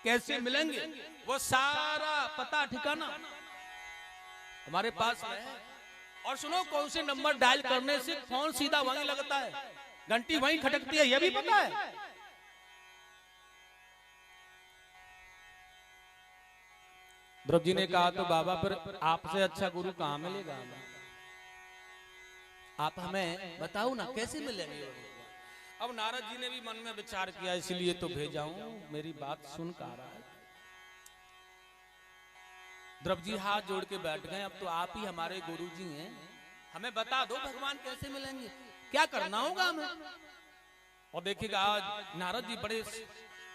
कैसे मिलेंगे, वो सारा पता ठिकाना हमारे पास है। और सुनो, कौन से नंबर डायल करने से फोन सीधा वहीं लगता है, घंटी वहीं खटकती है, यह भी पता है। ध्रुव जी ने कहा तो बाबा फिर आपसे अच्छा गुरु कहां मिलेगा, आप हमें बताओ ना कैसे मिलेंगे। अब नारद जी ने भी मन में विचार किया, इसलिए तो भेजा हूं, मेरी बात सुन कर रहा है। ध्रुव जी हाथ जोड़ के बैठ गए, अब तो आप ही हमारे गुरु जी हैं, हमें बता दो भगवान कैसे मिलेंगे, क्या करना होगा हमें। और देखिएगा आज नारद जी बड़े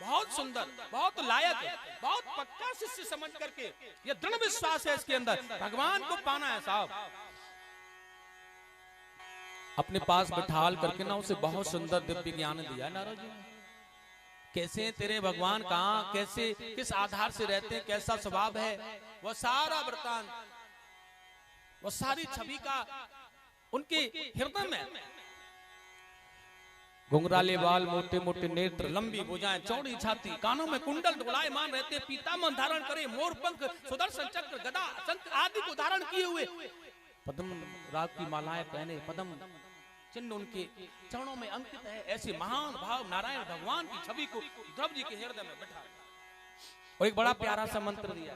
बहुत सुंदर, बहुत लायक, बहुत पक्का शिष्य समझ करके, ये दृढ़ विश्वास है इसके अंदर, भगवान को पाना है साहब। अपने पास बिठाल करके ना उसे बहुत सुंदर दिव्य ज्ञान दिया नारद जी ने। कैसे तेरे भगवान कहाँ, कैसे किस आधार से रहते हैं, कैसा स्वभाव है, वह सारा वृतांत, वह सारी छवि का उनके हृदय में। घुंघराले बाल, मोटे मोटे नेत्र, लंबी भुजाएं, चौड़ी छाती, कानों में कुंडल डोलायमान रहते, पीताम्बर धारण करे, मोर पंख, सुदर्शन चक्र, गदा, शंख आदि को धारण किए हुए, पद्म राग की मालाएं पहने, पद्म चिन्ह उनके चरणों में अंकित है। ऐसे महान भाव नारायण भगवान की छवि को ध्रुव जी के हृदय में बैठा। और एक बड़ा प्यारा सा मंत्र दिया,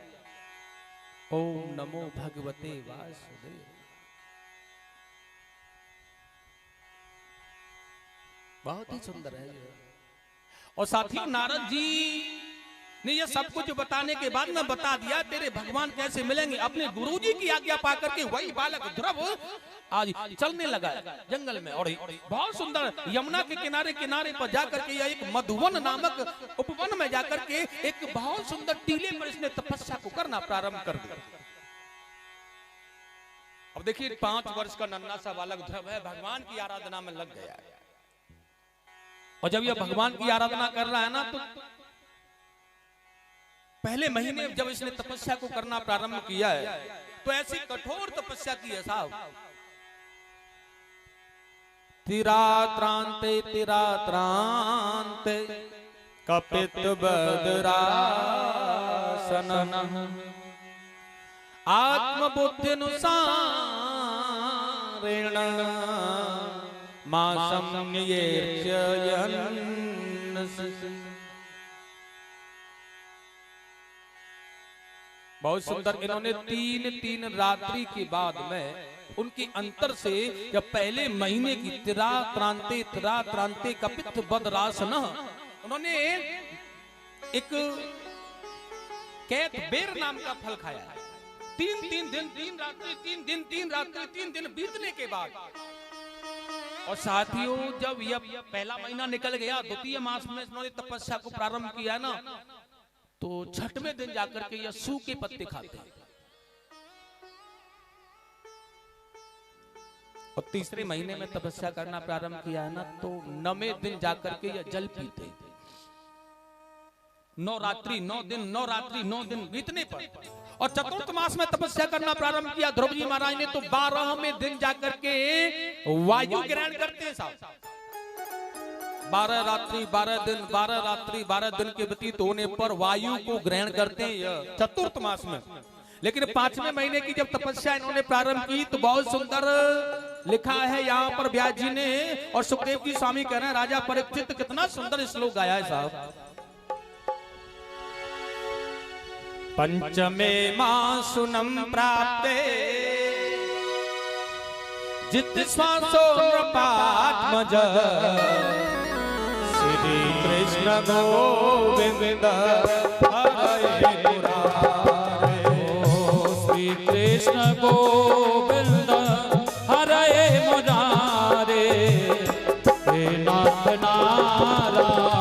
ओम नमो भगवते वासुदेव। बहुत ही सुंदर है ये। और साथियों नारद जी ने ये सब कुछ बताने के बाद में बता दिया तेरे भगवान कैसे मिलेंगे। अपने गुरुजी की आज्ञा पाकर के वही बालक ध्रुव आज चलने लगा जंगल में, और बहुत सुंदर यमुना के किनारे किनारे पर जाकर के एक मधुवन नामक उपवन में जाकर के एक बहुत सुंदर टीले पर इसने तपस्या को करना प्रारंभ कर दिया। अब देखिए 5 वर्ष का नन्हा सा बालक ध्रुव है, भगवान की आराधना में लग गया है। और जब यह भगवान की आराधना कर रहा है ना, तो पहले महीने जब इसने तपस्या को करना प्रारंभ किया है तो ऐसी कठोर तपस्या की है साहब। तिरात्रांते तिरात्रांते कपित बदरासन आत्मबुद्धिनुसारेण मासं बहुत सुंदर। इन्होंने 3 रात्रि के बाद में उनकी अंतर से जब पहले महीने की तिरात्रांते कपित बदरासन, उन्होंने एक कैत बेर नाम का फल खाया। 3 दिन 3 रात्रि 3 दिन बीतने के बाद, और साथियों जब यह पहला महीना निकल गया, द्वितीय मास में इन्होंने तपस्या को प्रारंभ किया ना, तो 6वें दिन जाकर के यह सूखे पत्ते खाते हैं। और 3रे महीने में तपस्या करना प्रारंभ किया है ना, तो 9वें दिन जाकर के यह जल पीते। 9 रात्रि 9 दिन बीतने पर, और चतुर्थ मास में तपस्या करना प्रारंभ किया ध्रुव जी महाराज ने, तो 12वें दिन जाकर के वायु ग्रहण करते हैं साहब। 12 रात्रि 12 दिन के व्यतीत होने पर वायु को ग्रहण करते हैं चतुर्थ मास में। लेकिन 5वें महीने की जब तपस्या इन्होंने प्रारंभ की तो बहुत सुंदर लिखा है यहाँ पर व्यास जी ने, और सुखदेव जी स्वामी कह रहे हैं राजा परीक्षित कितना सुंदर श्लोक गाया है साहब। पंचमे मासुनम प्राप्ते जित श्वासो नृपात्मज श्री कृष्ण गोविंद हरे मुरारे। श्री कृष्ण गोविंद हरे मुरारे, हे नाथ नारायण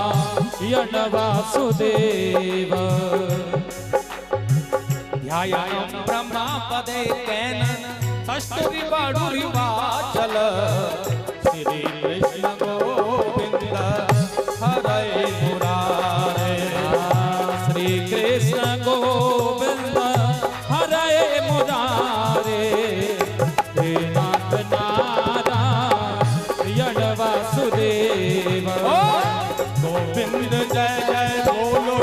वासुदेव। ध्यायाम ब्रह्मा पदे कैनन कस्तूरी बाडुरिवाचल श्री कृष्ण गोविंद हरे मुरारे। श्री कृष्ण गोविंद हरे मुरारे, हे नाथ नारायण वासुदेव। गोविंद जय जय बोलो,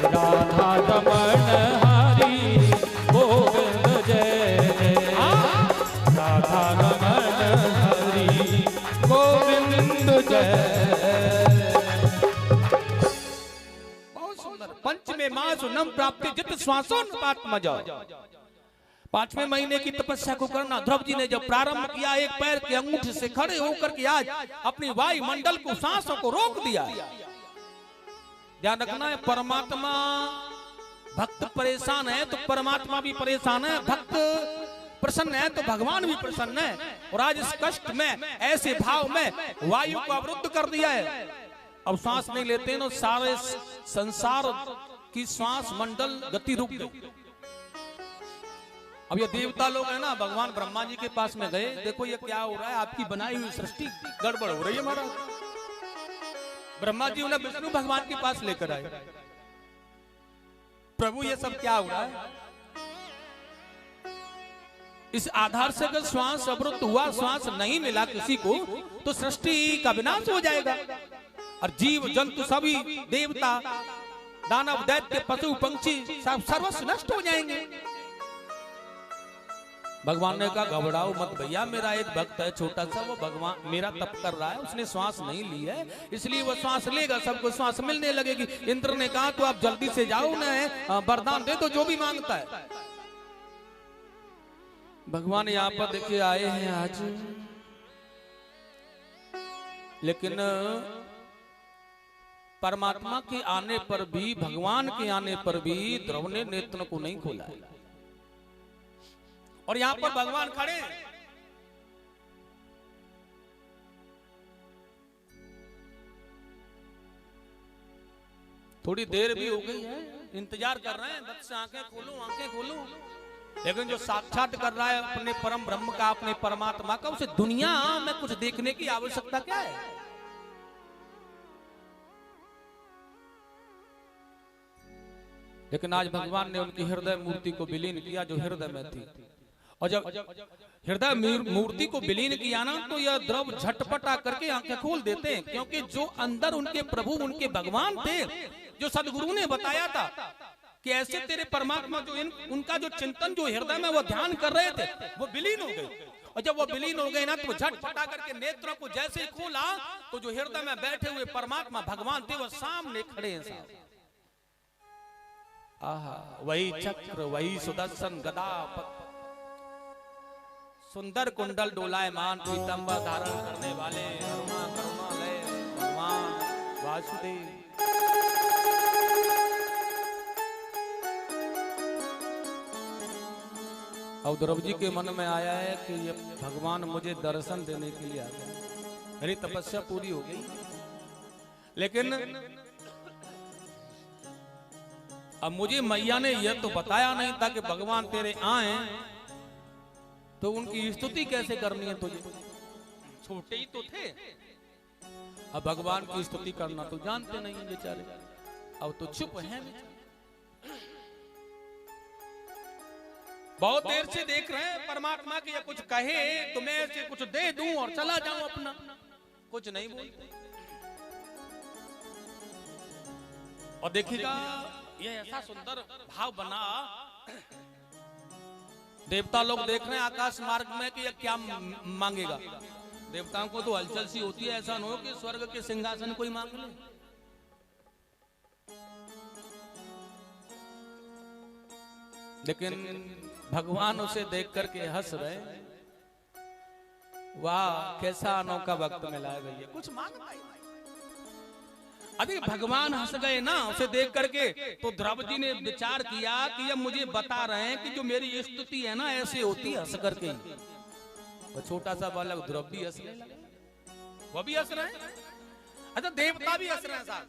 राधा रमण हरि गोविंद जय, राधा रमण हरि गोविंद जय। बहुत सुंदर। पंचमे मास नम प्राप्ति जित श्वासोन्पात्मज। 5वें महीने की तपस्या को करना ध्रुव जी ने जब प्रारंभ किया, एक पैर के अंगूठे से खड़े होकर के आज अपनी वायुमंडल को, सांसों को रोक दिया। ध्यान रखना है, परमात्मा, भक्त परेशान है तो परमात्मा भी परेशान है, भक्त प्रसन्न है तो भगवान भी प्रसन्न है। और आज इस कष्ट में, ऐसे भाव में वायु को अवरुद्ध कर दिया है। अब सांस नहीं लेते ना, सारे संसार की श्वास मंडल गति रुक गई। अब ये देवता लोग है ना, भगवान ब्रह्मा जी के पास में गए, देखो ये क्या हो रहा है, आपकी बनाई हुई सृष्टि गड़बड़ हो रही है महाराज। ब्रह्मा जी उन्हें विष्णु भगवान के पास लेकर आए, प्रभु ये सब क्या हो रहा है? इस आधार से अगर श्वास अवरुद्ध हुआ, श्वास नहीं मिला किसी को, तो सृष्टि का विनाश हो जाएगा और जीव जंतु सभी, देवता, दानव, दैत्य, पशु पंक्षी सब सर्वस्व नष्ट हो जाएंगे। भगवान ने कहा घबराओ मत भैया, मेरा एक भक्त है छोटा सा, वो भगवान मेरा तप कर रहा है, उसने श्वास नहीं ली है, इसलिए वो श्वास लेगा, सबको श्वास मिलने लगेगी। इंद्र ने कहा तो आप जल्दी से जाओ, उन्हें वरदान दे दो जो भी मांगता है। भगवान यहाँ पर देखिए आए हैं आज, लेकिन परमात्मा के आने पर भी, भगवान के आने पर भी ध्रुव ने नेत्र को नहीं खोला है। और यहां पर भगवान खड़े, थोड़ी देर भी हो गई है, इंतजार कर रहे हैं, बस आंखें खोलो, आंखें खोलो। लेकिन जो साक्षात कर रहा है अपने परम ब्रह्म का, अपने परमात्मा का, उसे दुनिया में कुछ देखने की आवश्यकता क्या है? लेकिन आज भगवान ने उनकी हृदय मूर्ति को विलीन किया जो हृदय में थी। और जब हृदय मूर्ति को विलीन किया ना, तो यह ध्रुव झटपट आकर के आंखें खोल देते हैं, क्योंकि जो अंदर उनके प्रभु, उनके भगवान थे, जो सदगुरु ने बताया था कि ऐसे तेरे परमात्मा, जो उनका जो चिंतन, जो हृदय में वो ध्यान कर रहे थे, वो विलीन हो गए। और जब वो विलीन हो गए ना, तो झटपट आकर के नेत्रों को जैसे ही खोला, तो जो हृदय में बैठे हुए परमात्मा भगवान थे, वो सामने खड़े हैं साहब। आहा, वही चक्र, वही सुदर्शन गदा, सुंदर कुंडल डोलायमान, पीतांबर धारण करने वाले, करुणा करुणालय भगवान वासुदेव। अब ध्रुव जी के मन में आया है कि ये भगवान मुझे दर्शन देने के लिए आ गए, मेरी तपस्या पूरी हो गई। लेकिन अब मुझे मैया ने यह तो बताया नहीं था कि भगवान तेरे आए, तो उनकी स्तुति कैसे करनी है तुझे? छोटे ही तो थे, अब भगवान की स्तुति करना तो जानते नहीं बेचारे, अब तो चुप हैं। बहुत देर से देख रहे हैं परमात्मा की, या कुछ कहे तो मैं ऐसे कुछ दे दूं और चला जाऊं अपना, कुछ नहीं बोलते। और देखिएगा ये ऐसा सुंदर भाव बना, देवता लोग देख रहे हैं आकाश मार्ग में कि ये क्या मांगेगा। देवताओं को तो हलचल सी होती है, ऐसा न हो कि स्वर्ग के सिंहासन कोई मांग ले। लेकिन भगवान उसे देख करके हंस रहे, वाह कैसा अनोखा वक्त मिला है भैया, कुछ मांग पाए। अभी भगवान हंस गए ना उसे देख करके, तो ध्रुव जी ने विचार किया कि ये मुझे बता रहे हैं कि जो मेरी स्तुति है ना, ऐसे होती है हंस करके। वो छोटा सा बालक ध्रुव भी हंसने लगा, वो भी हंस रहे हैं। अच्छा, देवता भी हंस रहे हैं साथ,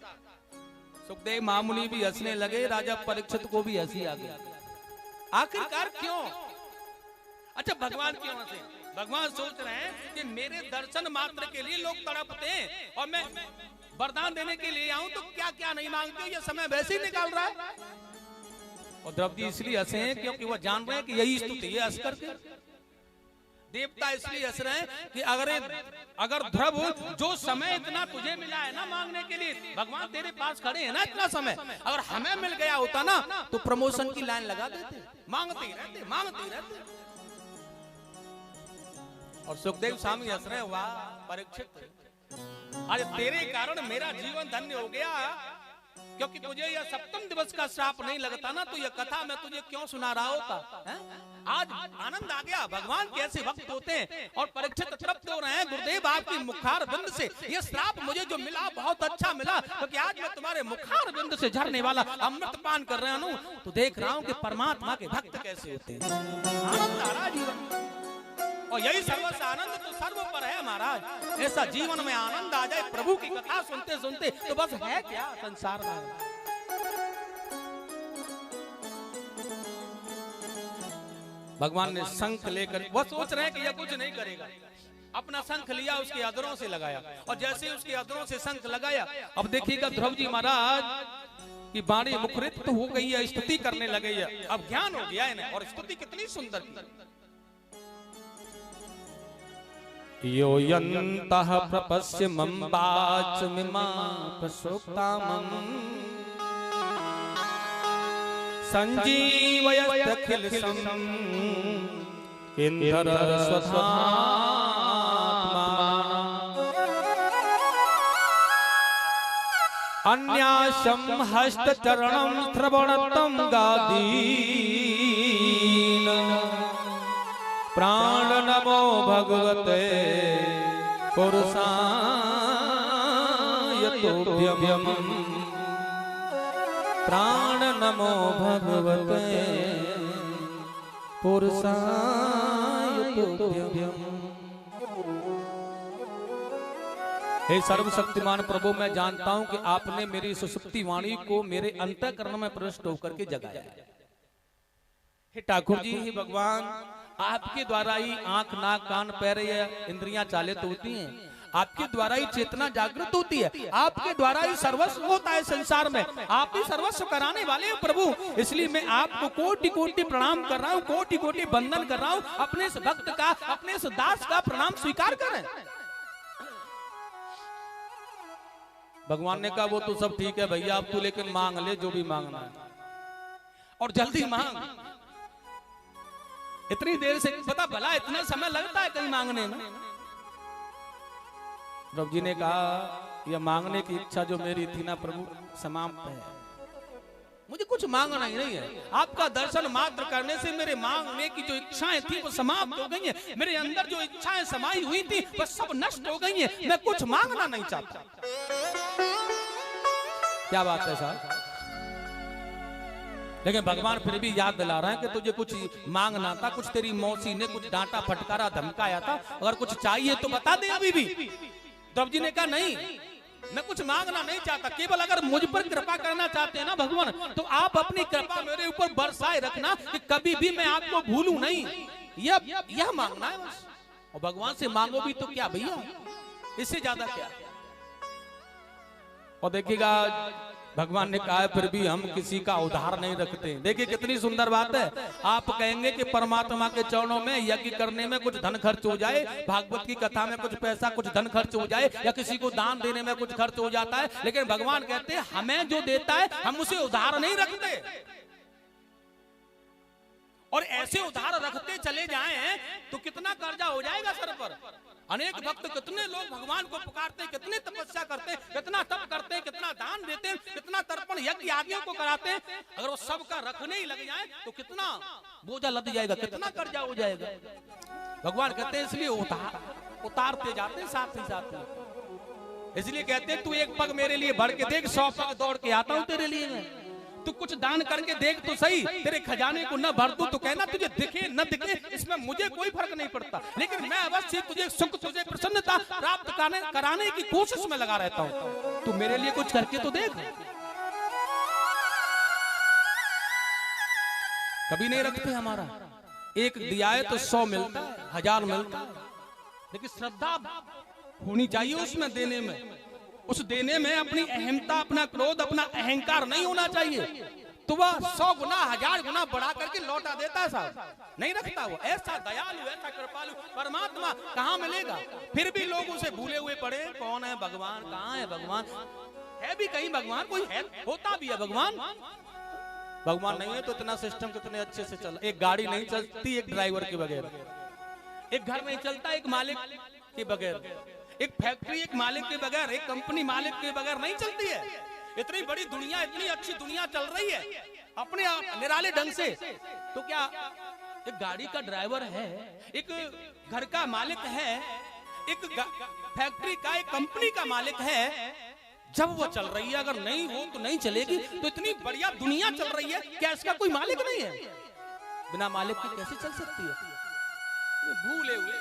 सुखदेव महामुनि भी हंसने लगे, राजा परीक्षित को भी हंसी आ गई। आखिरकार क्यों? अच्छा, भगवान क्यों हंसे? भगवान सोच रहे हैं कि मेरे दर्शन मात्र के लिए लोग तड़पते हैं, और मैं वरदान देने के लिए आऊं तो क्या क्या नहीं मांगते, ये समय वैसे ही निकाल रहा है। और ध्रुव जी इसलिए हंसे हैं क्योंकि वो जान रहे हैं कि यही स्तुति है हंस करके। देवता इसलिए हंस रहे हैं कि अगर ध्रुव जो समय इतना तुझे मिला है ना मांगने के लिए, भगवान तेरे पास खड़े हैं ना इतना समय, अगर हमें मिल गया होता ना तो प्रमोशन की लाइन लगा देते, मांगते ही रहते, मांगते ही रहते। और सुखदेव स्वामी हंस रहे हैं, वाह परीक्षित, आज तेरे कारण मेरा जीवन धन्य हो गया, क्योंकि तुझे यह सप्तम दिवस का श्राप नहीं लगता ना तो यह कथा मैं तुझे क्यों सुना रहा होता है? आज आनंद आ गया, भगवान कैसे भक्त होते हैं। और परीक्षित तृप्त हो रहे हैं, गुरुदेव आपकी मुखार बिंद से ये श्राप मुझे जो मिला बहुत अच्छा मिला, क्योंकि आज मैं तुम्हारे मुखार बिंद से झरने वाला अमृत पान कर रहा हूँ, तो देख रहा हूँ कि परमात्मा के भक्त कैसे होते हैं। आनंद आ रहा जीवन, और यही सर्वस्व आनंद तो सर्व पर है महाराज। ऐसा जीवन में आनंद आ जाए प्रभु की कथा सुनते सुनते, तो बस है क्या संसार में। भगवान ने शंख लेकर, वो सोच रहे हैं कि यह कुछ नहीं करेगा, अपना शंख लिया, उसके अधरों से लगाया, और जैसे उसके अधरों से शंख लगाया, अब देखिएगा ध्रुव जी महाराज की वाणी मुखरित हो गई है, स्तुति करने लगे है, अब ज्ञान हो गया इन्हें, और स्तुति कितनी सुंदर की। यो यन्तः प्रपश्य मम वाचमिमा प्रसुप्तामं संजीवयत्यखिलसं इन्द्र स्वधात्मा अन्यासं हस्तचरणं श्रवणतं गादीन प्राण नमो भगवते पुरुषाय तुभ्यं प्राण नमो भगवते पुरुषाय तुभ्यं। हे सर्वशक्तिमान प्रभु, मैं जानता हूं कि आपने मेरी सुसुप्ति वाणी को मेरे अंतःकरण में प्रविष्ट होकर के जगाया है। हे ठाकुर जी, हे भगवान, आपके द्वारा ही आंख नाक कान पैर इंद्रियां चालित होती हैं, आपके द्वारा ही चेतना जागृत होती है, आपके द्वारा ही सर्वस्व होता है संसार में, आप ही सर्वस्व कराने वाले हैं प्रभु। इसलिए मैं आपको कोटि कोटि प्रणाम कर रहा हूँ, कोटि कोटि वंदन कर रहा हूँ। अपने इस भक्त का, अपने इस दास का प्रणाम स्वीकार करें। भगवान ने कहा वो तो सब ठीक है भैया, अब तू लेकिन मांग ले जो भी मांगना है, और जल्दी मांग। इतनी देर से पता भला इतना समय लगता है कहीं मांगने में। प्रभु जी ने कहा यह मांगने की इच्छा जो मेरी थी ना प्रभु, समाप्त है, मुझे कुछ मांगना ही नहीं है। आपका दर्शन मात्र करने से मेरे मांगने की जो इच्छाएं थी वो समाप्त हो गई हैं। मेरे अंदर जो इच्छाएं समाई हुई थी वो सब नष्ट हो गई हैं। मैं कुछ मांगना नहीं चाहता। क्या बात है साहब? लेकिन भगवान फिर भी याद दिला रहा है कि तुझे कुछ मांगना था, कुछ तेरी मौसी ने कुछ डांटा फटकारा धमकाया था, अगर कुछ चाहिए तो बता दे अभी भी। ध्रुव जी ने कहा नहीं, मैं कुछ मांगना नहीं चाहता, केवल अगर मुझ पर कृपा करना चाहते हैं ना भगवान, तो आप अपनी कृपा मेरे ऊपर बरसाए रखना कि कभी भी मैं आपको भूलूं नहीं, यह मांगना है बस। और भगवान से मांगो भी तो क्या भैया, इससे ज्यादा क्या। और देखिएगा भगवान ने कहा फिर भी हम किसी का उधार नहीं रखते। देखिए कितनी सुंदर बात है। आप कहेंगे कि परमात्मा के चरणों में यज्ञ करने में कुछ धन खर्च हो जाए, भागवत की कथा में कुछ पैसा कुछ धन खर्च हो जाए, या किसी को दान देने में कुछ खर्च हो जाता है, लेकिन भगवान कहते हैं हमें जो देता है हम उसे उधार नहीं रखते। और ऐसे उधार रखते चले जाएं तो कितना कर्जा हो जाएगा सर पर। अनेक भक्त कितने लोग भगवान को पुकारते, कितने तपस्या करते, कितना तप करते, कितना दान देते, कितना तर्पण यज्ञ आदियों को कराते हैं, अगर वो सबका रखने ही लग जाए तो कितना बोझा लद जाएगा, कितना कर्जा हो जाएगा। भगवान कहते हैं इसलिए उतारते जाते साथ ही साथ में। इसलिए कहते हैं तू एक पग मेरे लिए बढ़ के देख, 100 पग दौड़ के आता हूं तेरे लिए मैं। तू कुछ दान करके देख तो सही, तेरे खजाने को न भर दूं तो कहना तुझे दिखे न दिखे इसमें मुझे कोई फर्क नहीं पड़ता, लेकिन मैं अवश्य तुझे सुख, तुझे प्रसन्नता प्राप्त कराने की कोशिश में लगा रहता हूं। तू मेरे लिए कुछ करके तो देख। कभी नहीं रखते हमारा, एक दिया है तो 100 मिलता है, 1000 मिलता है, लेकिन श्रद्धा होनी चाहिए उसमें देने में। उस देने में अपनी अहमता, अपना क्रोध, अपना अहंकार नहीं होना चाहिए। तो वह 100 गुना 1000 गुना बढ़ा करके लौटा देता साहब, नहीं रखता वो। ऐसा दयालु, ऐसा कृपालु परमात्मा कहाँ मिलेगा? फिर भी लोग उसे भूले हुए पड़े, कौन है भगवान, कहाँ है भगवान, है भी कहीं भगवान, कोई है, होता भी है भगवान? भगवान नहीं है तो इतना सिस्टम कितने अच्छे से चला। एक गाड़ी नहीं चलती एक ड्राइवर के बगैर, एक घर नहीं चलता एक मालिक के बगैर, एक फैक्ट्री एक मालिक के बगैर, एक कंपनी मालिक के बगैर नहीं चलती है। इतनी बड़ी दुनिया, इतनी अच्छी दुनिया चल रही है अपने निराले ढंग से, तो क्या एक गाड़ी का ड्राइवर है, एक घर का मालिक है, एक फैक्ट्री का, एक कंपनी का मालिक है। जब वो चल रही है, अगर नहीं हो तो नहीं चलेगी। तो इतनी बढ़िया दुनिया चल रही है, क्या इसका कोई मालिक नहीं है? बिना मालिक के कैसे चल सकती है? ये भूले हुए,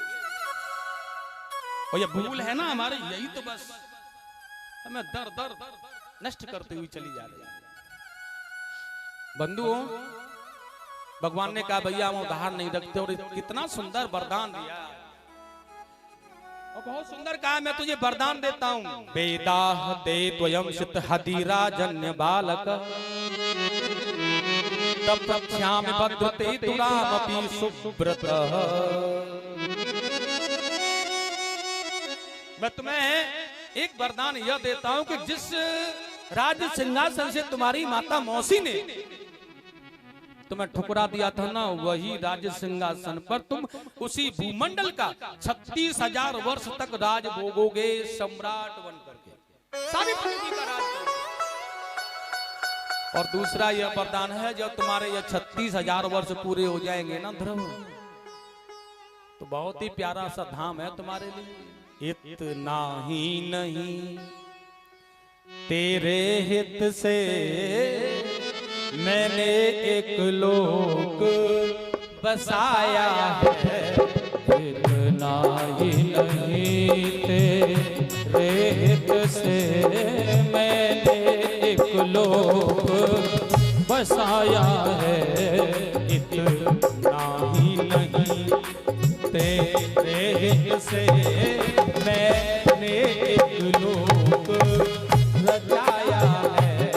और ये भूल है ना हमारे, यही तो बस हमें दर दर नष्ट करते हुए चली जा रही है। बंधुओं, भगवान ने कहा भैया हम उधार नहीं रखते, और कितना सुंदर वरदान दिया, और बहुत सुंदर कहा मैं तुझे वरदान देता हूं। वेदाह दे त्वयं शित हदीरा जन्य बालक तब तक्षाम भद्रते तुरामपि सुब्रत। मैं तुम्हें एक वरदान यह देता हूं कि जिस राज सिंहासन से तुम्हारी माता मौसी ने तुम्हें ठुकरा दिया था ना, वही राज सिंहासन पर तुम उसी भूमंडल का 36,000 वर्ष तक राज भोगोगे, सम्राट बन करके सारी पृथ्वी का राज करोगे। और दूसरा यह वरदान है, जब तुम्हारे यह 36,000 वर्ष पूरे हो जाएंगे ना ध्रुव, तो बहुत ही प्यारा सा धाम है तुम्हारे लिए। इतना ही नहीं तेरे हित से मैंने एक लोक बसाया है, इतना ही नहीं तेरे हित से मैंने एक लोक बसाया है, इतना ही नहीं तेरे हित से मैंने एक लोक रचाया है,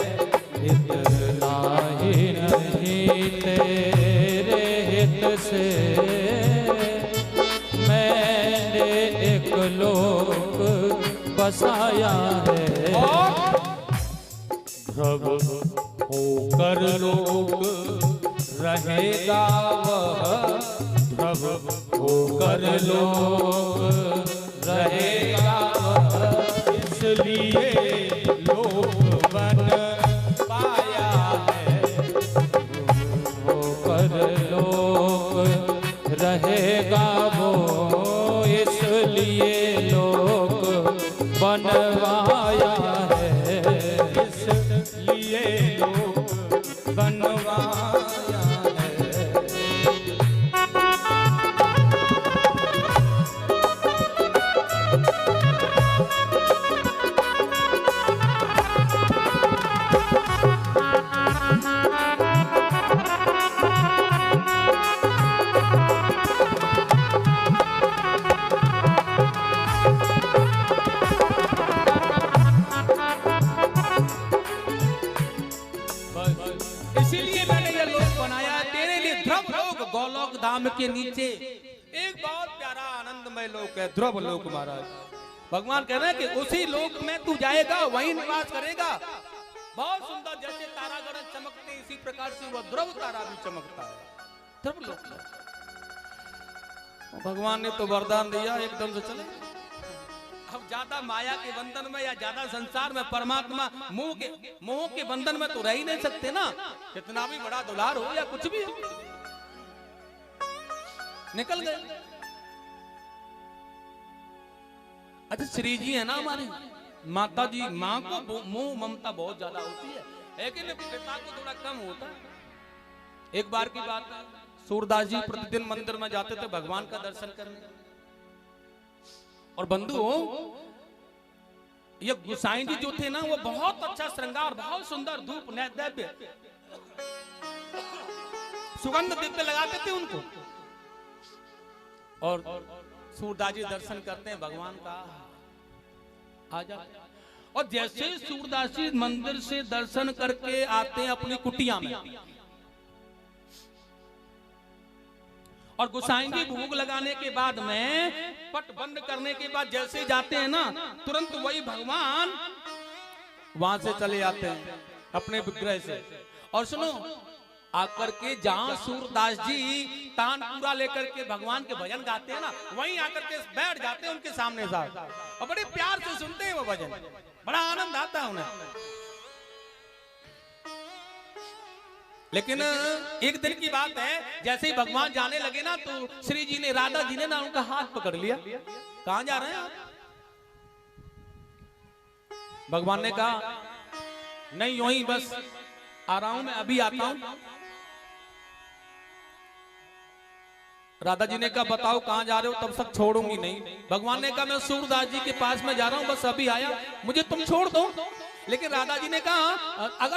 इतना ही नहीं तेरे हित से मैंने एक लोक बसाया है। ध्रुव होकर लोक रहेगा वह, ध्रुव होकर लोक रहेगा वह, इसलिए लोक बन पाया है, होकर लोक रहेगा वो, इसलिए लोक बनवाया है, इसलिए लोक बनवाया है। गोलोक धाम के नीचे एक बहुत प्यारा आनंदमय लोक है, ध्रुव लोक महाराज। भगवान कह रहे हैं कि उसी लोक में तू जाएगा, वहीं निवास करेगा। बहुत सुंदर, जैसे तारागण चमकते इसी प्रकार से वह ध्रुव तारा भी चमकता है, ध्रुव लोक। भगवान ने तो वरदान दिया, एकदम से चले। अब ज्यादा माया के बंधन में या ज्यादा संसार में परमात्मा मोह के बंधन में तो रह ही नहीं सकते ना, कितना भी बड़ा दुलार हो या कुछ भी हो, निकल गए। अच्छा श्री जी है ना हमारी माता जी, माँ को मोह ममता बहुत ज्यादा होती है, लेकिन पिता को थोड़ा कम होता है। एक बार की बात है, सूरदास जी प्रतिदिन मंदिर में जाते थे भगवान का दर्शन करने। और बंधुओं, ये गोसाई जी जो थे ना, वो बहुत अच्छा श्रृंगार, बहुत सुंदर धूप नैवेद्य सुगंध दिव्य लगाते थे उनको। और सूरदास जी दर्शन करते हैं भगवान का, आ जाते। और जैसे सूरदास जी मंदिर से दर्शन करके आते हैं अपनी कुटिया में, और गोसाई जी भोग लगाने के बाद में पट बंद करने के बाद जैसे जाते हैं ना, तुरंत वही भगवान वहां से चले आते हैं अपने विग्रह से। और सुनो, आकर के जहां सूरदास जी तान पूरा लेकर के भगवान के भजन गाते हैं ना, वहीं आकर के बैठ जाते हैं उनके सामने साथ, और बड़े प्यार से सुनते हैं वो भजन, बड़ा आनंद आता है उन्हें। लेकिन एक दिन की बात है, जैसे ही भगवान जाने लगे ना, तो श्री जी ने, राधा जी ने ना उनका हाथ पकड़ लिया। कहां जा रहे हैं आप? भगवान ने कहा नहीं, यूं ही बस आ रहा हूं, मैं अभी आता हूं। राधा जी ने कहा बताओ कहां जा रहे हो, तब तक छोड़ूंगी नहीं। भगवान ने कहा मैं सूरदास जी के पास में जा रहा हूं, बस अभी आया, मुझे तुम छोड़ दो। लेकिन राधा जी ने कहा अगर